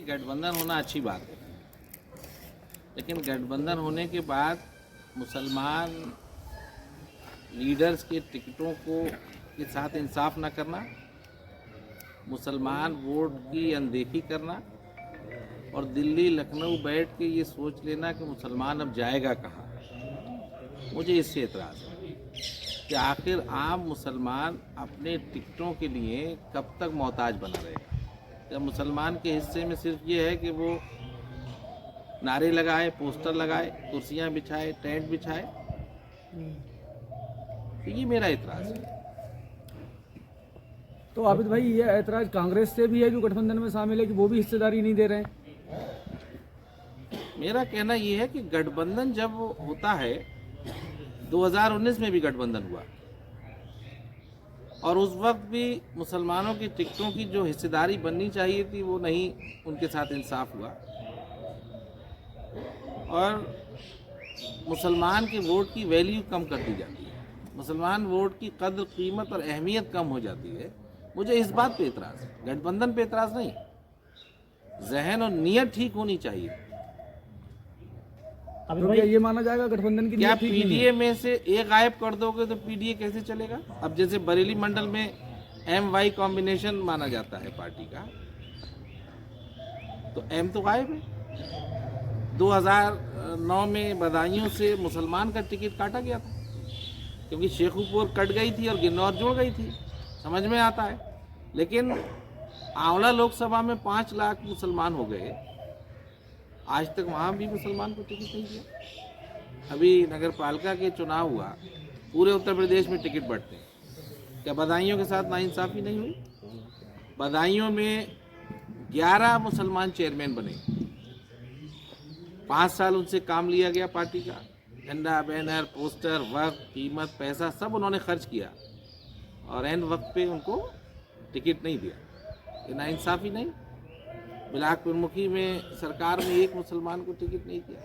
गठबंधन होना अच्छी बात है, लेकिन गठबंधन होने के बाद मुसलमान लीडर्स के टिकटों को के साथ इंसाफ न करना, मुसलमान वोट की अनदेखी करना और दिल्ली लखनऊ बैठ के ये सोच लेना कि मुसलमान अब जाएगा कहाँ, मुझे इससे एतराज़ है कि आखिर आम मुसलमान अपने टिकटों के लिए कब तक मोहताज बना रहेगा। जब मुसलमान के हिस्से में सिर्फ ये है कि वो नारे लगाए, पोस्टर लगाए, कुर्सियाँ बिछाए, टेंट बिछाए, तो ये मेरा एतराज़ है। तो आबिद भाई, ये ऐतराज कांग्रेस से भी है जो गठबंधन में शामिल है कि वो भी हिस्सेदारी नहीं दे रहे हैं? मेरा कहना ये है कि गठबंधन जब होता है, 2019 में भी गठबंधन हुआ और उस वक्त भी मुसलमानों की टिकटों की जो हिस्सेदारी बननी चाहिए थी वो नहीं, उनके साथ इंसाफ हुआ और मुसलमान के वोट की वैल्यू कम कर दी जाती है, मुसलमान वोट की कद्र कीमत और अहमियत कम हो जाती है। मुझे इस बात पे एतराज़ है, गठबंधन पे एतराज़ नहीं। जहन और नीयत ठीक होनी चाहिए। अब तो क्या ये माना जाएगा गठबंधन की क्या नीयत ठीक नहीं है? पीडीए में से एक गायब कर दोगे तो पीडीए कैसे चलेगा? अब जैसे बरेली मंडल में MY कॉम्बिनेशन माना जाता है पार्टी का, तो M तो गायब है। 2009 में बदायूं से मुसलमान का टिकट काटा गया था क्योंकि शेखुपुर कट गई थी और गिन्नौर जुड़ गई थी, समझ में आता है। लेकिन आंवला लोकसभा में 5 लाख मुसलमान हो गए, आज तक वहाँ भी मुसलमान को टिकट नहीं दिया। अभी नगर पालिका के चुनाव हुआ, पूरे उत्तर प्रदेश में टिकट बढ़ते हैं, क्या बदायूं के साथ नाइंसाफ़ी नहीं हुई? बदायूं में 11 मुसलमान चेयरमैन बने, 5 साल उनसे काम लिया गया पार्टी का, झंडा, बैनर, पोस्टर, वक्त, कीमत, पैसा सब उन्होंने खर्च किया और एंड वक्त पे उनको टिकट नहीं दिया। ये नाइंसाफ़ी नहीं? बिलासपुर मुखी में सरकार में एक मुसलमान को टिकट नहीं दिया।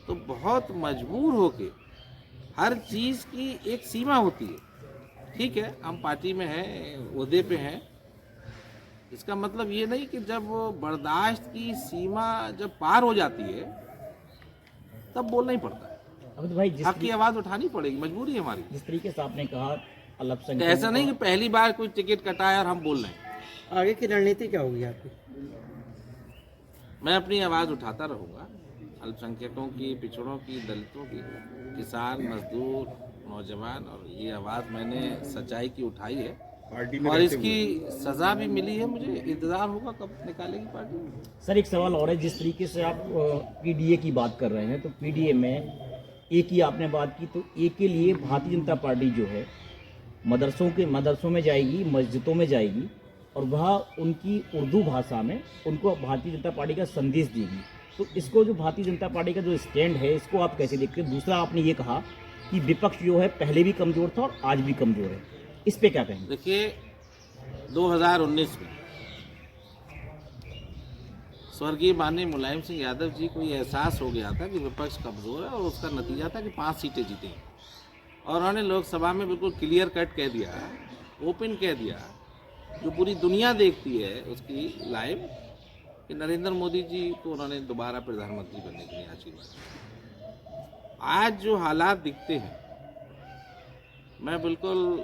तो बहुत मजबूर होके हर चीज़ की एक सीमा होती है। ठीक है, हम पार्टी में हैं, ओहदे पे हैं, इसका मतलब ये नहीं कि जब बर्दाश्त की सीमा जब पार हो जाती है तब बोलना ही पड़ता है। अब भाई हक की आवाज़ उठानी पड़ेगी, मजबूरी है हमारी। जिस तरीके से आपने कहा तो अल्पसंख्यक, ऐसा नहीं कि पहली बार कोई टिकट कटाया और हम बोल रहे हैं। आगे की रणनीति क्या होगी आपकी? मैं अपनी आवाज़ उठाता रहूँगा, अल्पसंख्यकों की, पिछड़ों की, दलितों की, किसान, मजदूर, नौजवान, और ये आवाज़ मैंने सच्चाई की उठाई है और इसकी सज़ा भी मिली है। मुझे इंतज़ार होगा कब निकालेगी पार्टी। सर एक सवाल और है, जिस तरीके से आप पीडीए की बात कर रहे हैं, तो पीडीए में एक ही आपने बात की, तो एक के लिए भारतीय जनता पार्टी जो है मदरसों में जाएगी, मस्जिदों में जाएगी और वह उनकी उर्दू भाषा में उनको भारतीय जनता पार्टी का संदेश देगी। तो इसको जो भारतीय जनता पार्टी का जो स्टैंड है, इसको आप कैसे देखते हैं? दूसरा, आपने ये कहा कि विपक्ष जो है पहले भी कमज़ोर था और आज भी कमज़ोर है, इस पे क्या कहेंगे? देखिए, 2019 में स्वर्गीय माननीय मुलायम सिंह यादव जी को ये एहसास हो गया था कि विपक्ष कमज़ोर है और उसका नतीजा था कि 5 सीटें जीती और उन्होंने लोकसभा में बिल्कुल क्लियर कट कह दिया, ओपन कह दिया, जो पूरी दुनिया देखती है उसकी लाइव, कि नरेंद्र मोदी जी को उन्होंने दोबारा प्रधानमंत्री बनने के लिए आशीर्वाद। आज जो हालात दिखते हैं, मैं बिल्कुल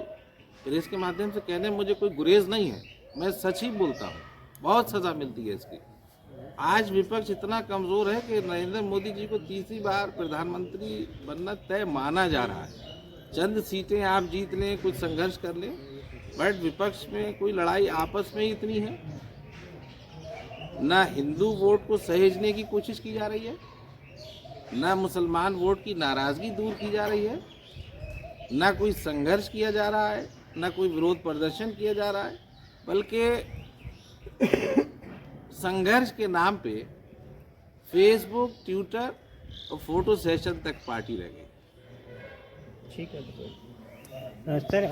प्रेस के माध्यम से कहने में मुझे कोई गुरेज नहीं है, मैं सच ही बोलता हूँ, बहुत सज़ा मिलती है इसकी। आज विपक्ष इतना कमज़ोर है कि नरेंद्र मोदी जी को तीसरी बार प्रधानमंत्री बनना तय माना जा रहा है। चंद सीटें आप जीत लें, कुछ संघर्ष कर लें, बट विपक्ष में कोई लड़ाई आपस में ही इतनी है, ना हिंदू वोट को सहेजने की कोशिश की जा रही है, ना मुसलमान वोट की नाराज़गी दूर की जा रही है, ना कोई संघर्ष किया जा रहा है, ना कोई विरोध प्रदर्शन किया जा रहा है, बल्कि संघर्ष के नाम पे फेसबुक, ट्विटर और फोटो सेशन तक पार्टी रह गई। ठीक है। सर